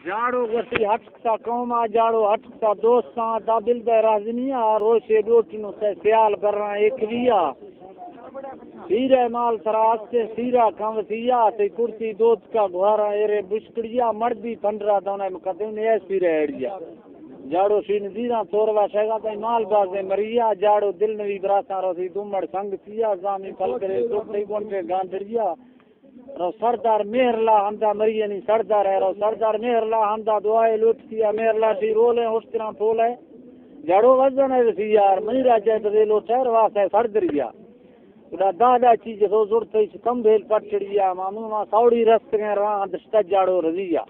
جاڑو گسی ہٹکتا قوما جاڑو ہٹکتا دوستاں دا بل دے رازنیا روشے ڈوٹنو سے سیال برنا ایک ویا سیرے مال سراس سے سیرا کھنوسیا تے کرسی دوت کا گھارا ایرے بشکڑیا مردی پندرہ دونے مقدم نے ایسی رہڑیا جاڑو شین دینا توروا شیگا تے مال بازے مریا جاڑو دل نوی براسا روسی دومڑ سنگ تیا زامی پھل کرے دوٹے گونٹے گاندریا رو سردار مہرلا ہمدا مریانی سردار ہے رو سردار مہرلا ہمدا دعائے لوٹتیا مہرلا سی رولے ہوشتران پھولے جاڑو وزن ہے سی یار میرا جیت ریلو ٹھہر واسے سردریا ادا دادا چیز سو زورتے کم بھیل پٹڑیا ماموما سوڑی رست گئے رہاں دشتا جاڑو رضیا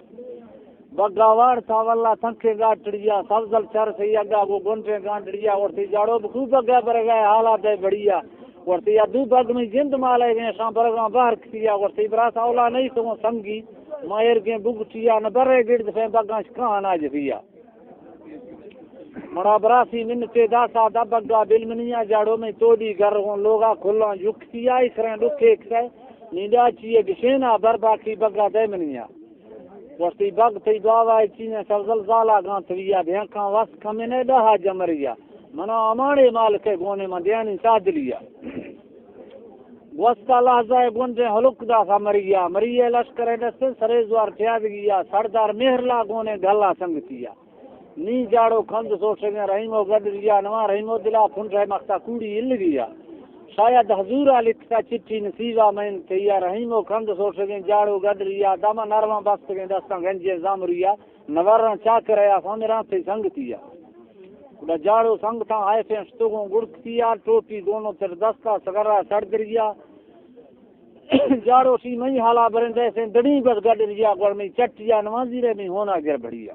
بگاوار تھا واللہ تھنکے گاٹڑیا سبزل چر سے اگا وہ گونٹے گانٹڑیا اور تی جاڑو بخو بگا پر گئے حالات ہے بڑھیا اور تی ادو بگ میں جند مالے گئے شام برگاں باہر کیا اور تی براس اولا نہیں تو سنگی مائر کے بگٹیا نہ برے گرد فیں بگاں شکان آج دیا مڑا براسی منتے داسا دا بگا بلمنیا جاڑو میں توڑی گر ہوں لوگا کھلا یکتیا اسریں لکھے کسے نیڈا چیئے گشینا برباکی بگا دے منیا وستی بگ تی دعوی چینے سبزل زالا گانتویا بھینکاں وس کمینے ڈہا جمریا منا امانے مال کے گونے من دیانی سادلیا وستا لحظہ گونجے حلق دا سا مریا مریے لشکر دستے سریزوار پیاد گیا سردار مہرلا گونے گھلا سنگتیا نی جاڑو کھند سوچیں رحیمو گدریا نوا رحیمو دلا پھن رہے مختا کوڑی ہل گیا شاید حضورہ لکھتا چٹھی نصیبہ میں کیا رحیمو کھند سوچیں جاڑو گدریا داما نرما بستگیں دستاں گنجے زامریا نوران چاکر ہے فامران سے سنگتیا جاڑو سنگتا آئے سے اشتگوں گڑکتیا ٹوپی دونوں تر دستا سگرہ سردریا جاڑو سی میں حالا برندے سے دڑی بس گدریا گوڑ میں چٹیا نوازی رہے میں ہونا گر بڑھیا